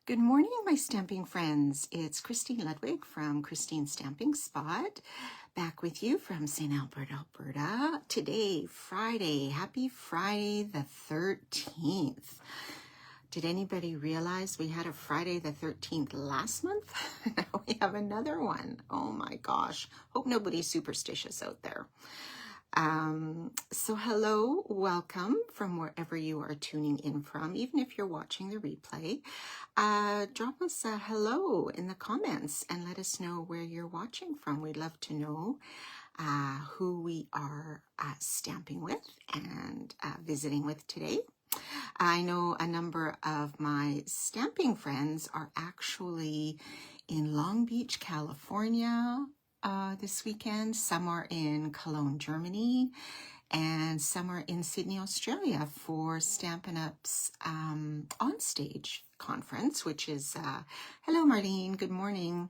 Good morning, my stamping friends. It's Christine Ludwig from Christine's Stamping Spot, back with you from St. Albert, Alberta. Today, Friday. Happy Friday the 13th. Did anybody realize we had a Friday the 13th last month? Now we have another one. Oh my gosh. Hope nobody's superstitious out there. So hello, welcome from wherever you are tuning in from, even if you're watching the replay. Drop us a hello in the comments and let us know where you're watching from. We'd love to know who we are stamping with and visiting with today. I know a number of my stamping friends are actually in Long Beach, California, this weekend. Some are in Cologne, Germany, and some are in Sydney, Australia for Stampin' Up's on-stage conference, which is, hello Marlene, good morning,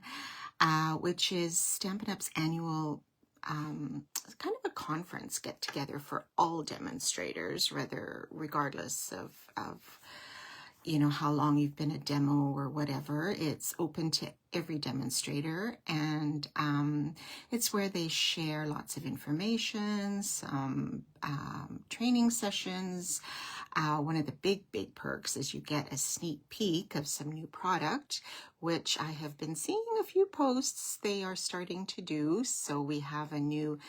which is Stampin' Up's annual kind of a conference get-together for all demonstrators, regardless of you know, how long you've been a demo or whatever. It's open to every demonstrator, and it's where they share lots of information, some training sessions. One of the big perks is you get a sneak peek of some new product, which I have been seeing a few posts they are starting to do. So we have a new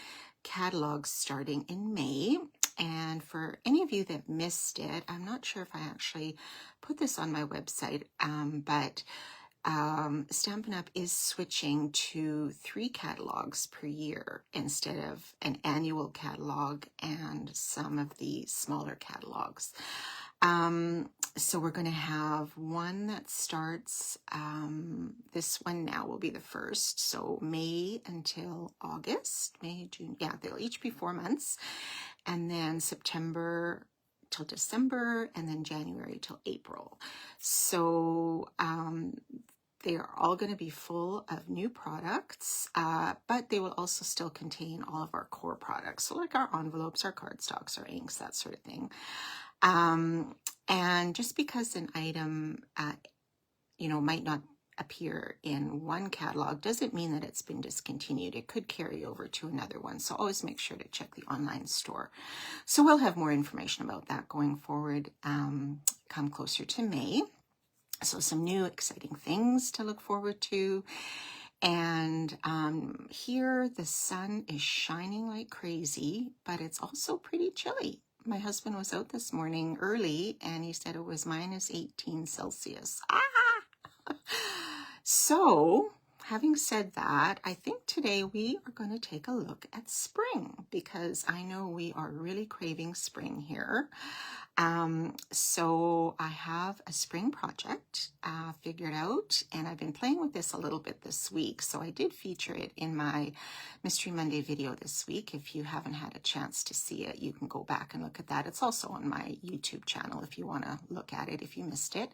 catalog starting in May. And for any of you that missed it, I'm not sure if I actually put this on my website, but Stampin' Up! Is switching to 3 catalogs per year instead of an annual catalog and some of the smaller catalogs. So we're going to have one that starts, this one now will be the first, so May until August, May, June, yeah, they'll each be 4 months, and then September till December, and then January till April. So they are all going to be full of new products, but they will also still contain all of our core products, so like our envelopes, our cardstocks, our inks, that sort of thing. And just because an item, you know, might not appear in one catalog doesn't mean that it's been discontinued. It could carry over to another one. So always make sure to check the online store. So we'll have more information about that going forward, come closer to May. So some new exciting things to look forward to. And here the sun is shining like crazy, but it's also pretty chilly. My husband was out this morning early and he said it was minus 18 Celsius. So, having said that, I think today we are going to take a look at spring because I know we are really craving spring here. So I have a spring project figured out, and I've been playing with this a little bit this week. So I did feature it in my Mystery Monday video this week. If you haven't had a chance to see it, you can go back and look at that. It's also on my YouTube channel if you want to look at it if you missed it.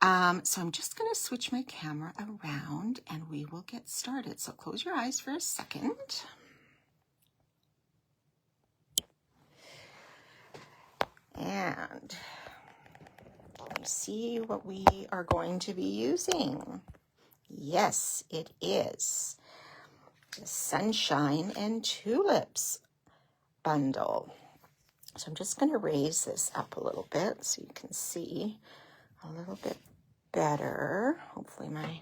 So I'm just going to switch my camera around and we will get started. So close your eyes for a second. And let's see what we are going to be using. Yes, it is the Sunshine and Tulips Bundle. So I'm just going to raise this up a little bit so you can see a little bit better. Hopefully my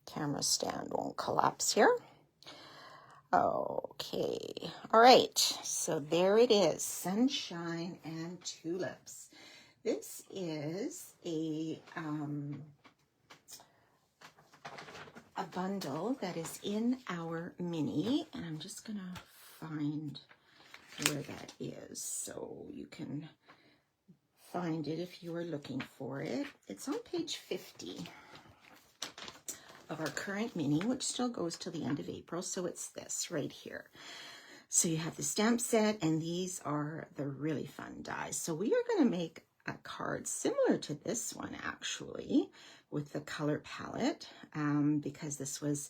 camera stand won't collapse here. Okay, all right, so there it is, Sunshine and Tulips. This is a bundle that is in our mini, and I'm just gonna find where that is so you can find it if you are looking for it. It's on page 50 of our current mini, which still goes till the end of April. So it's this right here. So you have the stamp set, and these are the really fun dies. So we are going to make a card similar to this one, actually, with the color palette, because this was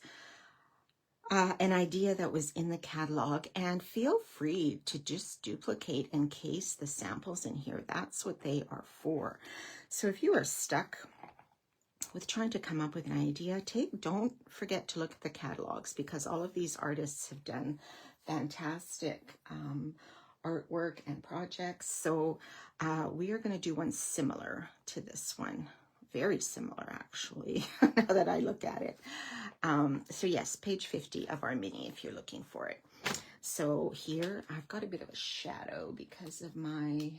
an idea that was in the catalog. And feel free to just duplicate and case the samples in here. That's what they are for. So if you are stuck with trying to come up with an idea, don't forget to look at the catalogs, because all of these artists have done fantastic artwork and projects. So we are going to do one similar to this one. Very similar, actually, now that I look at it. So yes, page 50 of our mini, if you're looking for it. So here, I've got a bit of a shadow because of my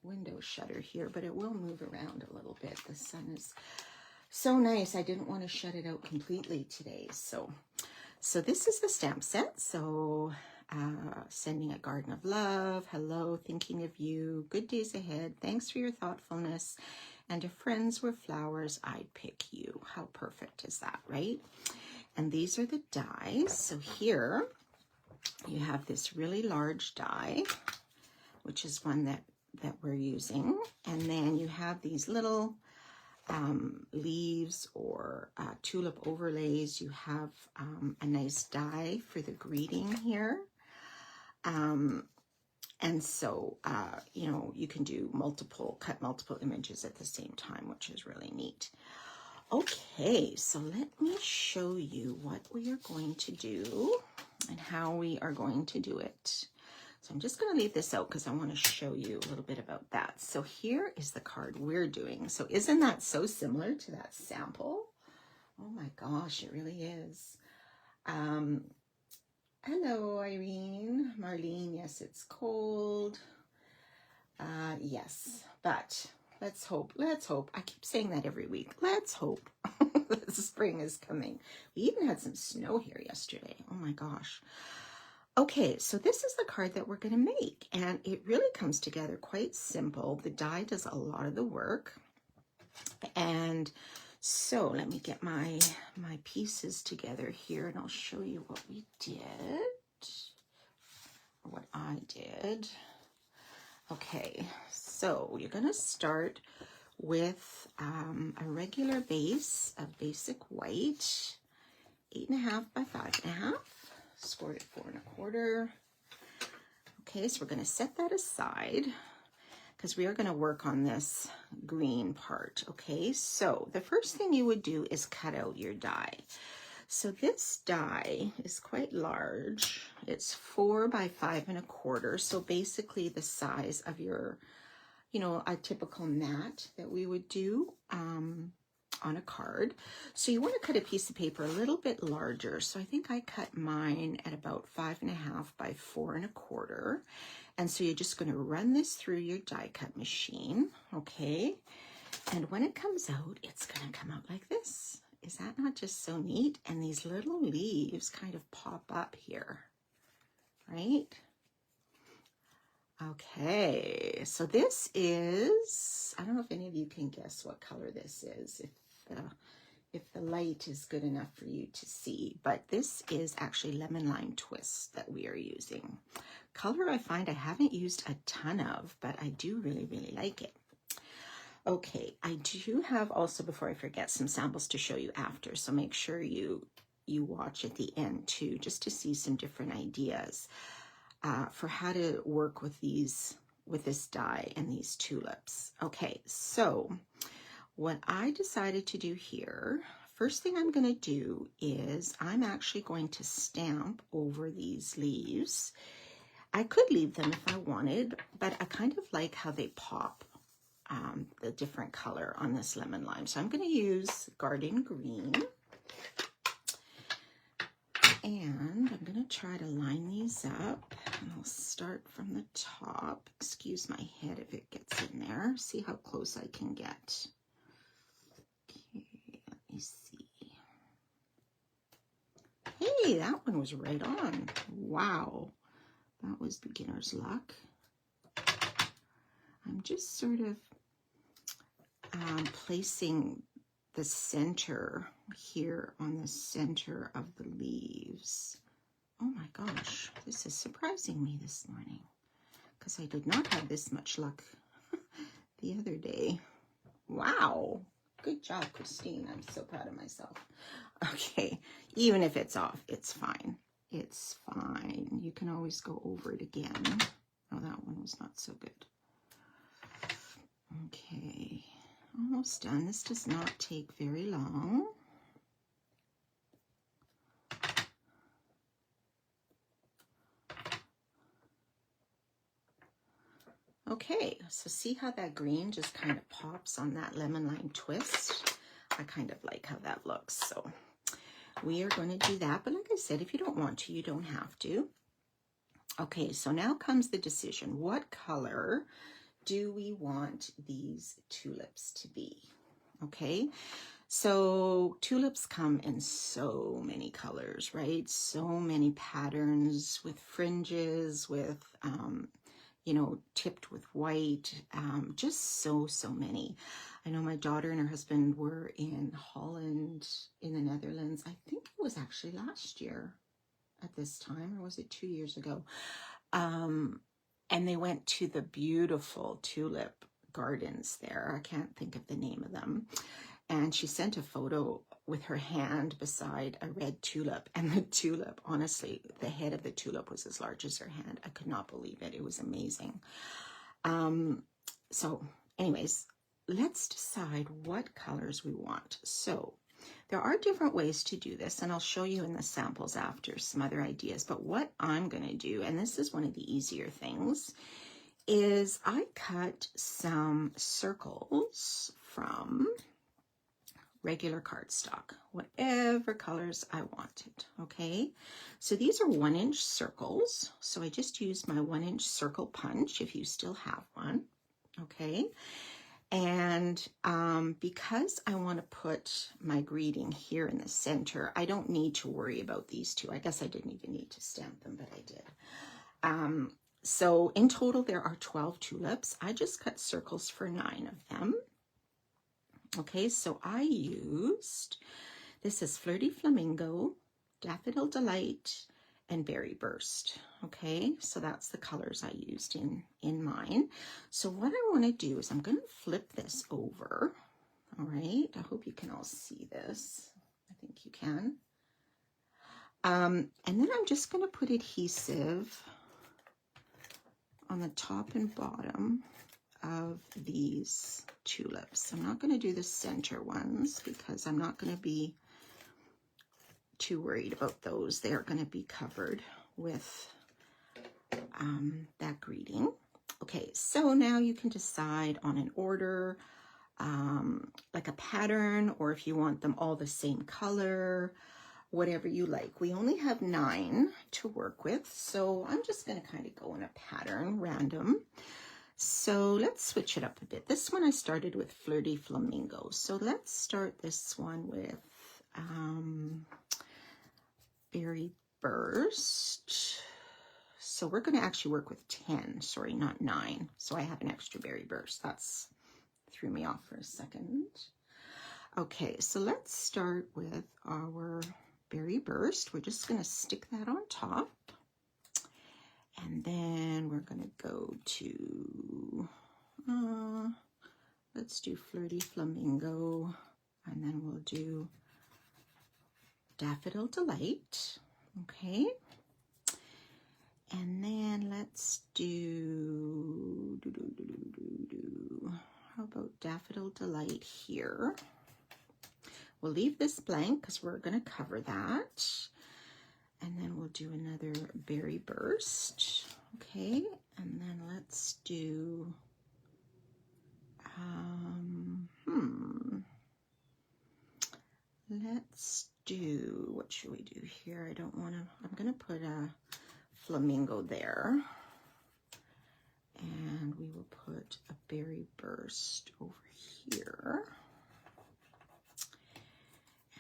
window shutter here, but it will move around a little bit. The sun is so nice. I didn't want to shut it out completely today. So this is the stamp set. So sending a garden of love. Hello, thinking of you. Good days ahead. Thanks for your thoughtfulness. And if friends were flowers, I'd pick you. How perfect is that, right? And these are the dies. So here you have this really large die, which is one that we're using. And then you have these little leaves or tulip overlays. You have a nice die for the greeting here. And so, you know, you can do cut multiple images at the same time, which is really neat. Okay, so let me show you what we are going to do and how we are going to do it. So I'm just going to leave this out because I want to show you a little bit about that. So here is the card we're doing. So isn't that so similar to that sample? Oh my gosh, it really is. Hello, Irene. Marlene, yes, it's cold. Yes, but let's hope. I keep saying that every week. Let's hope that spring is coming. We even had some snow here yesterday. Oh my gosh. Okay, so this is the card that we're going to make, and it really comes together quite simple. The die does a lot of the work. And so let me get my pieces together here, and I'll show you what we did, or what I did. Okay, so you're going to start with a regular base of basic white, 8.5 by 5.5, scored at 4 1/4. Okay, so we're going to set that aside because we are going to work on this green part. Okay, so the first thing you would do is cut out your die. So this die is quite large. It's 4 by 5 1/4. So basically the size of your, you know, a typical mat that we would do on a card. So you want to cut a piece of paper a little bit larger. So I think I cut mine at about 5.5 by 4 1/4. And so you're just going to run this through your die cut machine, okay? And when it comes out, it's going to come out like this. Is that not just so neat? And these little leaves kind of pop up here, right? Okay, so this is, I don't know if any of you can guess what color this is, if the light is good enough for you to see, but this is actually Lemon Lime Twist that we are using. Color I find I haven't used a ton of, but I do really, really like it. Okay, I do have also, before I forget, some samples to show you after, so make sure you watch at the end too, just to see some different ideas for how to work with this die and these tulips. Okay, so what I decided to do here, first thing I'm going to do is I'm actually going to stamp over these leaves. I could leave them if I wanted, but I kind of like how they pop the different color on this lemon lime. So I'm going to use Garden Green. And I'm going to try to line these up. And I'll start from the top. Excuse my head if it gets in there. See how close I can get. Okay, let me see. Hey, that one was right on. Wow. That was beginner's luck. I'm just sort of placing the center here on the center of the leaves. Oh my gosh, this is surprising me this morning because I did not have this much luck the other day. Wow, good job, Christine. I'm so proud of myself. Okay, even if it's off, it's fine. It's fine. You can always go over it again. Oh, that one was not so good. Okay. Almost done. This does not take very long. Okay, so see how that green just kind of pops on that lemon lime twist? I kind of like how that looks. So we are going to do that. But like I said, if you don't want to, you don't have to. Okay, so now comes the decision. What color do we want these tulips to be? Okay, so tulips come in so many colors, right? So many patterns with fringes, with, you know, tipped with white, just so many. I know my daughter and her husband were in Holland, in the Netherlands. I think it was actually last year at this time, or was it 2 years ago? And they went to the beautiful tulip gardens there. I can't think of the name of them. And she sent a photo with her hand beside a red tulip. And the tulip, honestly, the head of the tulip was as large as her hand. I could not believe it. It was amazing. So anyways, let's decide what colors we want. So there are different ways to do this, and I'll show you in the samples after some other ideas. But what I'm going to do, and this is one of the easier things, is I cut some circles from regular cardstock, whatever colors I wanted. Okay, so these are 1-inch circles. So I just used my 1-inch circle punch, if you still have one. Okay, and because I want to put my greeting here in the center, I don't need to worry about these two. I guess I didn't even need to stamp them, but I did. So in total, there are 12 tulips. I just cut circles for 9 of them. Okay, so I used, this is Flirty Flamingo, Daffodil Delight, and Berry Burst. Okay, so that's the colors I used in mine. So what I want to do is I'm going to flip this over. All right, I hope you can all see this. I think you can. And then I'm just going to put adhesive on the top and bottom of these tulips. I'm not going to do the center ones because I'm not going to be too worried about those. They're going to be covered with that greeting. Okay, so now you can decide on an order, like a pattern, or if you want them all the same color, whatever you like. We only have 9 to work with, so I'm just going to kind of go in a pattern, random. So let's switch it up a bit. This one I started with Flirty Flamingo. So let's start this one with Berry Burst. So we're going to actually work with 10, sorry, not 9. So I have an extra Berry Burst. That's threw me off for a second. Okay, so let's start with our Berry Burst. We're just going to stick that on top. And then we're going to go to, let's do Flirty Flamingo, and then we'll do Daffodil Delight, okay? And then let's do, how about Daffodil Delight here? We'll leave this blank because we're going to cover that. And then we'll do another Berry Burst, okay? And then let's do, let's do, what should we do here? I don't want to, I'm going to put a flamingo there. And we will put a Berry Burst over here.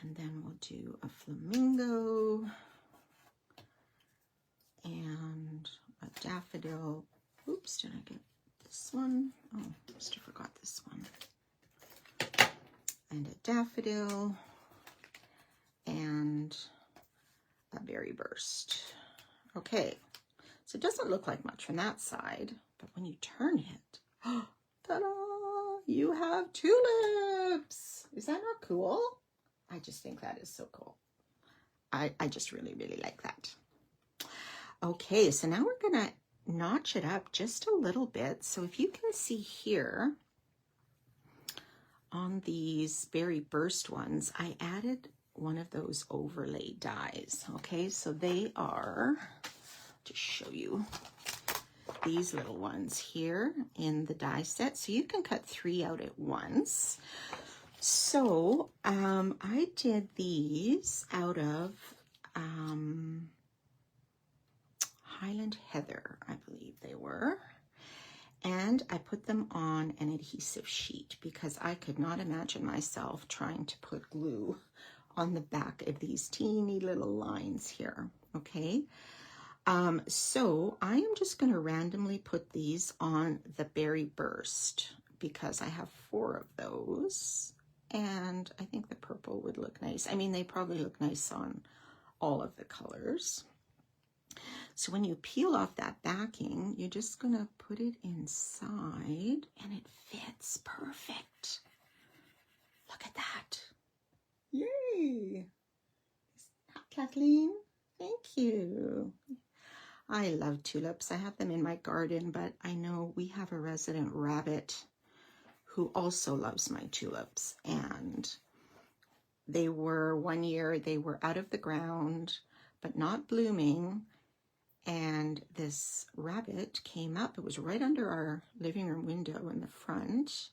And then we'll do a flamingo. And a daffodil. Oops, did I get this one? Oh, must have forgot this one. And a daffodil and a Berry Burst. Okay, so it doesn't look like much from that side, but when you turn it, ta-da! You have tulips. Is that not cool? I just think that is so cool. I just really like that. Okay, so now we're gonna notch it up just a little bit. So if you can see here, on these berry burst ones, I added one of those overlay dies. Okay, so they are, just show you these little ones here in the die set. So you can cut 3 out at once. So I did these out of Highland Heather, I believe they were. And I put them on an adhesive sheet because I could not imagine myself trying to put glue on the back of these teeny little lines here, okay? So I am just going to randomly put these on the Berry Burst because I have 4 of those, and I think the purple would look nice. I mean, they probably look nice on all of the colors. So when you peel off that backing, you're just going to put it inside, and it fits perfect. Look at that. Yay! Kathleen, thank you. I love tulips. I have them in my garden, but I know we have a resident rabbit who also loves my tulips. And they were, one year, they were out of the ground, but not blooming. And this rabbit came up. It was right under our living room window in the front.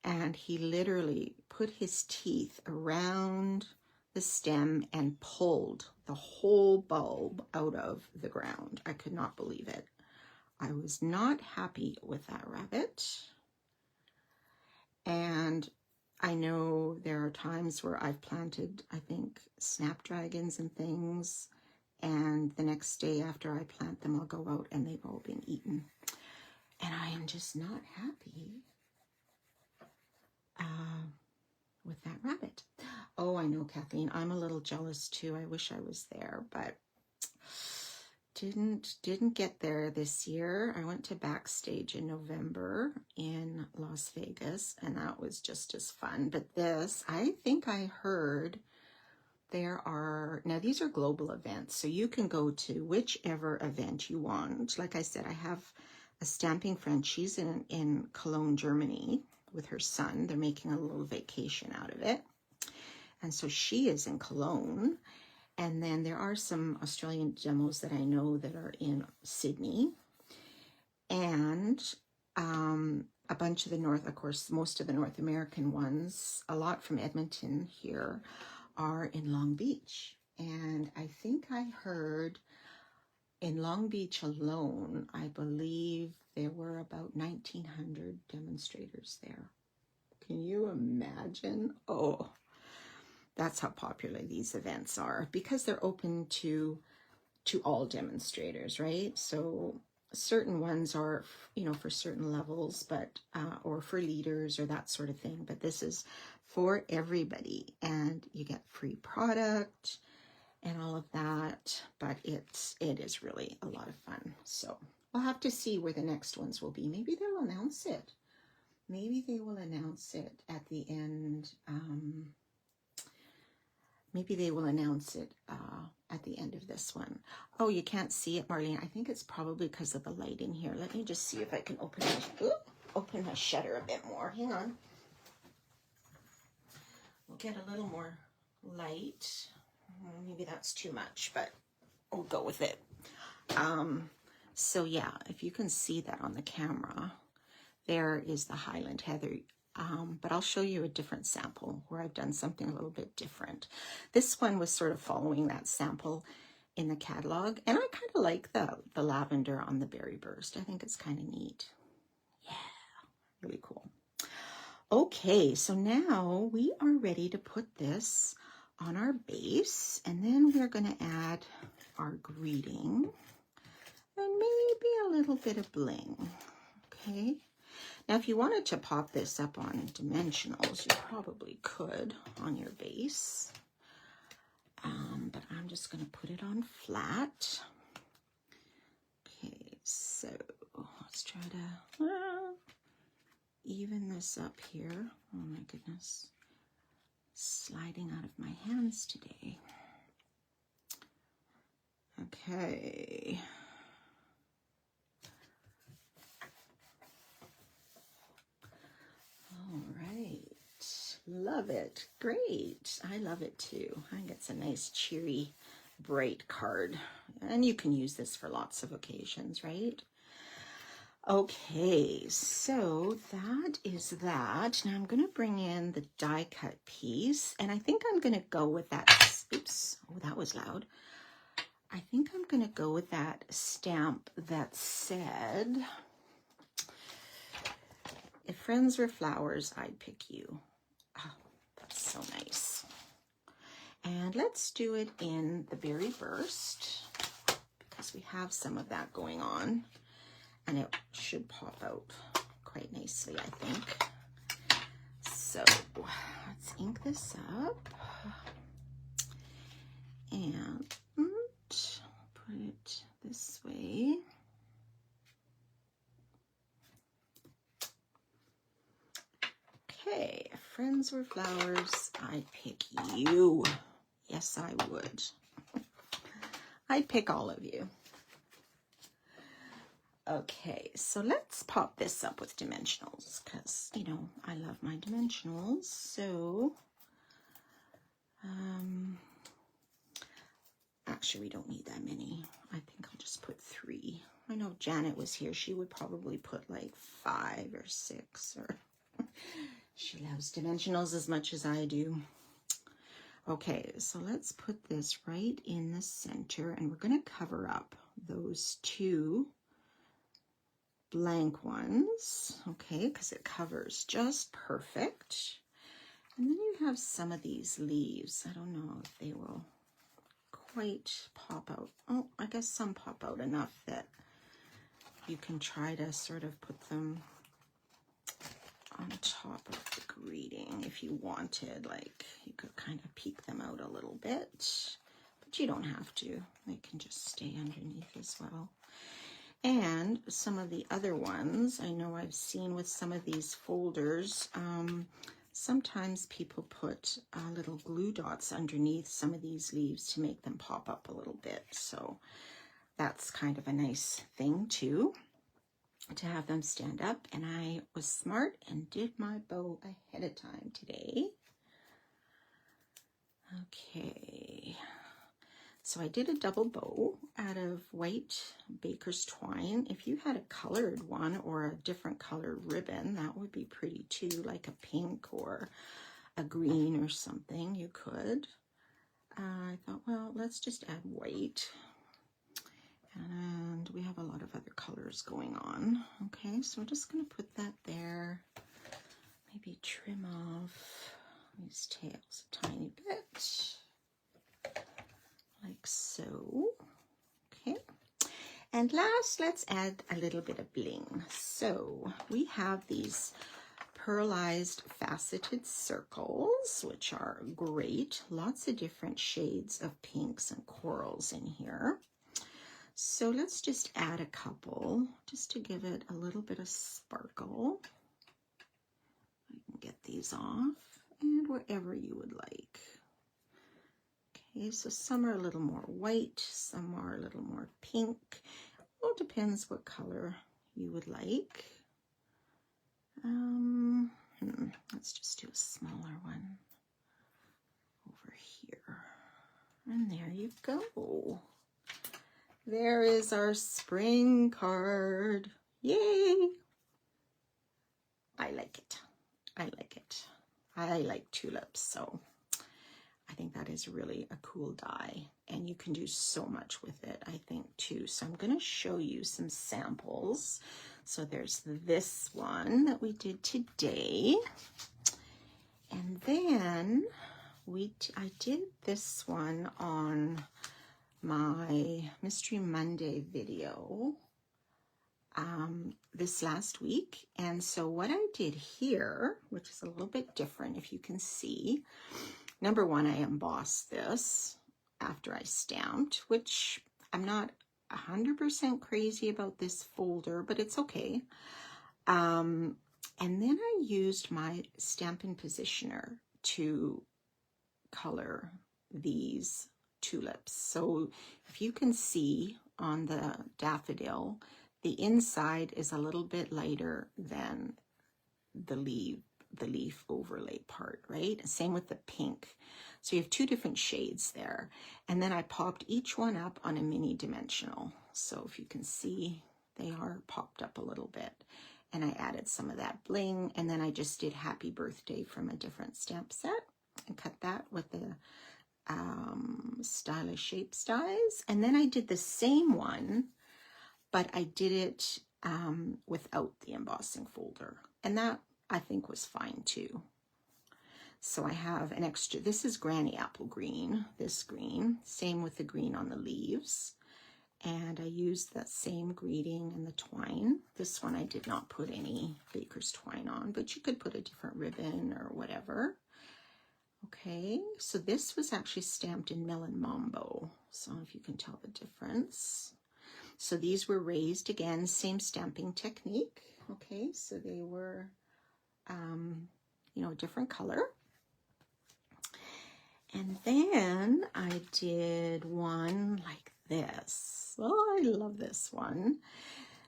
And he literally put his teeth around the stem and pulled the whole bulb out of the ground. I could not believe it. I was not happy with that rabbit. And I know there are times where I've planted, I think, snapdragons and things, and the next day after I plant them, I'll go out and they've all been eaten. And I am just not happy with that rabbit. Oh, I know, Kathleen, I'm a little jealous too. I wish I was there, but didn't get there this year. I went to Backstage in November in Las Vegas, and that was just as fun. But this, I think I heard there are, now these are global events, so you can go to whichever event you want. Like I said, I have a stamping friend. She's in Cologne, Germany with her son. They're making a little vacation out of it. And so she is in Cologne. And then there are some Australian demos that I know that are in Sydney. And a bunch of the North, of course, most of the North American ones, a lot from Edmonton here, are in Long Beach. And I think I heard in Long Beach alone, I believe there were about 1,900 demonstrators there. Can you imagine? Oh, that's how popular these events are, because they're open to all demonstrators, right? So certain ones are, you know, for certain levels, but or for leaders or that sort of thing. But this is for everybody, and you get free product and all of that. But it is really a lot of fun. So we'll have to see where the next ones will be. Maybe they'll announce it. Maybe they will announce it at the end. Maybe they will announce it at the end of this one. Oh, you can't see it, Marlene. I think it's probably because of the lighting here. Let me just see if I can open my shutter a bit more. Hang on. We'll get a little more light. Maybe that's too much, but we'll go with it. So yeah, if you can see that on the camera, there is the Highland Heather. But I'll show you a different sample where I've done something a little bit different. This one was sort of following that sample in the catalog, and I kind of like the lavender on the Berry Burst. I think it's kind of neat. Yeah, really cool. Okay, so now we are ready to put this on our base, and then we're going to add our greeting and maybe a little bit of bling. Okay. Now, if you wanted to pop this up on dimensionals, you probably could on your base. But I'm just going to put it on flat. Okay, so let's try to even this up here. Oh my goodness. Sliding out of my hands today. Okay. All right. Love it. Great. I love it too. I think it's a nice, cheery, bright card. And you can use this for lots of occasions, right? Okay, so that is that. Now I'm going to bring in the die cut piece, and I think I'm going to go with that. Oops, oh, that was loud. I think I'm going to go with that stamp that said, if friends were flowers, I'd pick you. Oh, that's so nice. And let's do it in the Berry Burst, because we have some of that going on. And it should pop out quite nicely, I think. So let's ink this up and put it this way. Okay, if friends were flowers, I'd pick you. Yes, I would. I'd pick all of you. Okay, so let's pop this up with dimensionals, because, you know, I love my dimensionals. So, actually, we don't need that many. I think I'll just put 3. I know if Janet was here, she would probably put like 5 or 6, or she loves dimensionals as much as I do. Okay, so let's put this right in the center, and we're going to cover up those 2 blank ones, okay, because it covers just perfect. And then you have some of these leaves. I don't know if they will quite pop out. Oh, I guess some pop out enough that you can try to sort of put them on top of the greeting if you wanted. Like, you could kind of peek them out a little bit, but you don't have to. They can just stay underneath as well. And some of the other ones, I know I've seen with some of these folders, sometimes people put little glue dots underneath some of these leaves to make them pop up a little bit. So that's kind of a nice thing too, to have them stand up. And I was smart and did my bow ahead of time today. Okay. So I did a double bow out of white baker's twine. If you had a colored one or a different colored ribbon, that would be pretty too, like a pink or a green or something, you could. I thought, well, let's just add white. And we have a lot of other colors going on. Okay, so we're just going to put that there. Maybe trim off these tails a tiny bit. Like so. Okay, and last, let's add a little bit of bling. So we have these pearlized faceted circles, which are great. Lots of different shades of pinks and corals in here. So let's just add a couple just to give it a little bit of sparkle. I can get these off, and wherever you would like. Okay, so some are a little more white, some are a little more pink. Well, it depends what color you would like. Let's just do a smaller one over here. And there you go. There is our spring card. Yay! I like it. I like it. I like tulips, so I think that is really a cool die, and you can do so much with it, I think, too. So I'm going to show you some samples. So there's this one that we did today, and then I did this one on my Mystery Monday video this last week. And so what I did here, which is a little bit different, if you can see, number one, I embossed this after I stamped, which I'm not 100% crazy about this folder, but it's okay. And then I used my Stampin' Positioner to color these tulips. So if you can see on the daffodil, the inside is a little bit lighter than the the leaf overlay part, right? Same with the pink. So you have two different shades there. And then I popped each one up on a mini dimensional. So if you can see, they are popped up a little bit. And I added some of that bling. And then I just did Happy Birthday from a different stamp set and cut that with the Stylish Shapes dies. And then I did the same one, but I did it without the embossing folder. And that I think was fine too. So I have an extra, this is Granny Apple Green, this green, same with the green on the leaves. And I used that same greeting and the twine. This one I did not put any baker's twine on, but you could put a different ribbon or whatever. Okay, so this was actually stamped in Melon Mambo. So if you can tell the difference. So these were raised again, same stamping technique. Okay, so they were, you know, a different color. And then I did one like this. Oh, I love this one.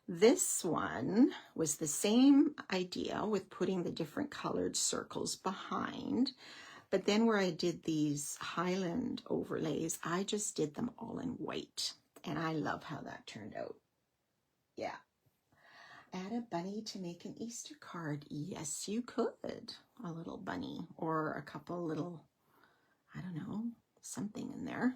This one was the same idea with putting the different colored circles behind. But then where I did these Highland overlays, I just did them all in white. And I love how that turned out. Yeah. Add a bunny to make an Easter card. Yes, you could. A little bunny or a couple little, I don't know, something in there.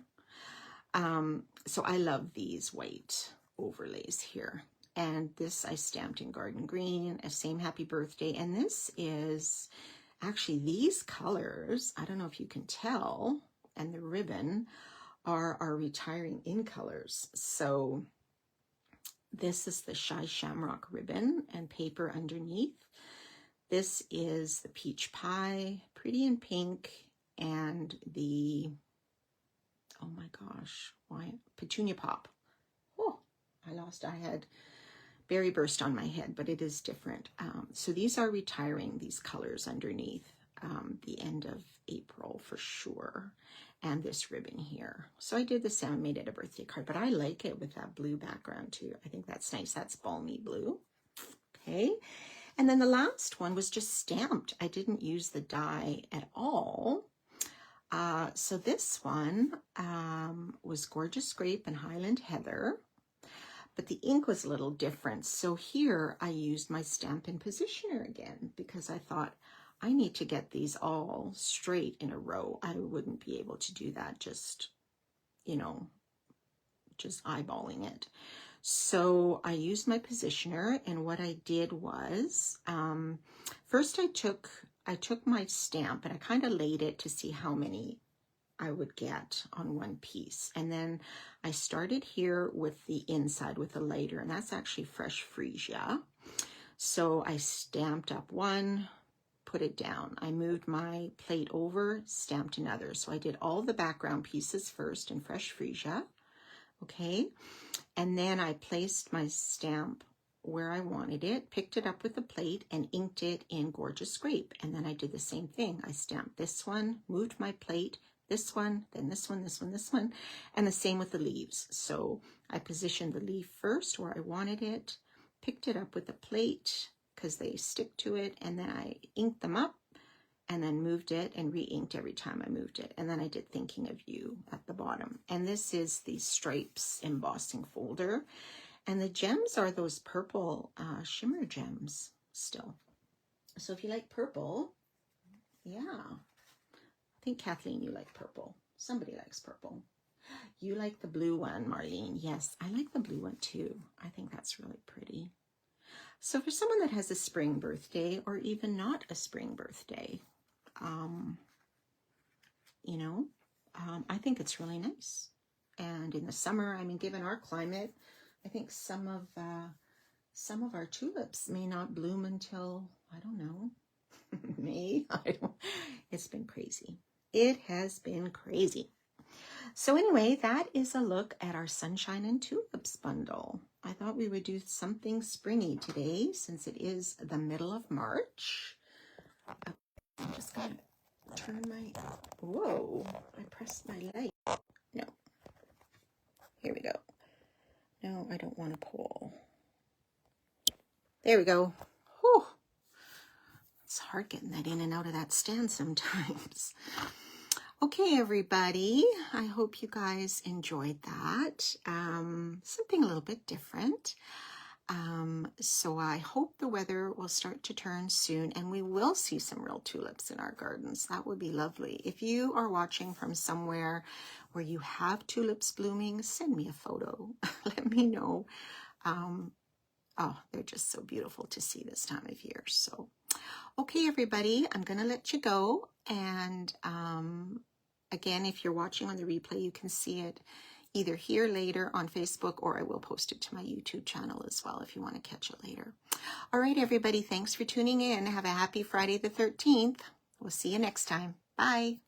So I love these white overlays here. And this I stamped in Garden Green, a same Happy Birthday. And this is actually these colors, I don't know if you can tell, and the ribbon are retiring in colors. So this is the Shy Shamrock ribbon and paper underneath. This is the Peach Pie, Pretty in Pink, and the, oh my gosh, why, Petunia Pop. Oh, I had Berry Burst on my head, but it is different. So these are retiring, these colors underneath, the end of April for sure. And this ribbon here. So I did the same, I made it a birthday card, but I like it with that blue background too. I think that's nice. That's balmy blue. Okay. And then the last one was just stamped. I didn't use the die at all. So this one was Gorgeous Grape and Highland Heather, but the ink was a little different. So here I used my Stampin' Positioner again because I thought I need to get these all straight in a row. I wouldn't be able to do that just, you know, just eyeballing it. So I used my positioner, and what I did was, first I took my stamp and I kind of laid it to see how many I would get on one piece. And then I started here with the inside with a lighter, and that's actually Fresh Freesia. So I stamped up one, put it down. I moved my plate over, stamped another. So I did all the background pieces first in Fresh Freesia. Okay. And then I placed my stamp where I wanted it, picked it up with a plate and inked it in Gorgeous Grape. And then I did the same thing. I stamped this one, moved my plate, this one, then this one, this one, this one, and the same with the leaves. So I positioned the leaf first where I wanted it, picked it up with a plate because they stick to it, and then I inked them up and then moved it and re-inked every time I moved it. And then I did Thinking of You at the bottom. And this is the Stripes embossing folder. And the gems are those purple shimmer gems still. So if you like purple, yeah. I think Kathleen, you like purple. Somebody likes purple. You like the blue one, Marlene. Yes, I like the blue one too. I think that's really pretty. So for someone that has a spring birthday or even not a spring birthday, you know, I think it's really nice. And in the summer, I mean, given our climate, I think some of our tulips may not bloom until, I don't know, May. It's been crazy. It has been crazy. So anyway, that is a look at our Sunshine and Tulips bundle. I thought we would do something springy today since it is the middle of March. I'm just going to turn my, whoa, I pressed my light. No. Here we go. No, I don't want to pull. There we go. Whew. It's hard. hard getting that in and out of that stand sometimes. Okay, everybody, I hope you guys enjoyed that. Something a little bit different. So I hope the weather will start to turn soon and we will see some real tulips in our gardens. That would be lovely. If you are watching from somewhere where you have tulips blooming, send me a photo. Let me know. Oh, they're just so beautiful to see this time of year. So, okay, everybody, I'm going to let you go. And again, if you're watching on the replay, you can see it either here later on Facebook, or I will post it to my YouTube channel as well if you want to catch it later. All right, everybody, thanks for tuning in. Have a happy Friday the 13th. We'll see you next time. Bye.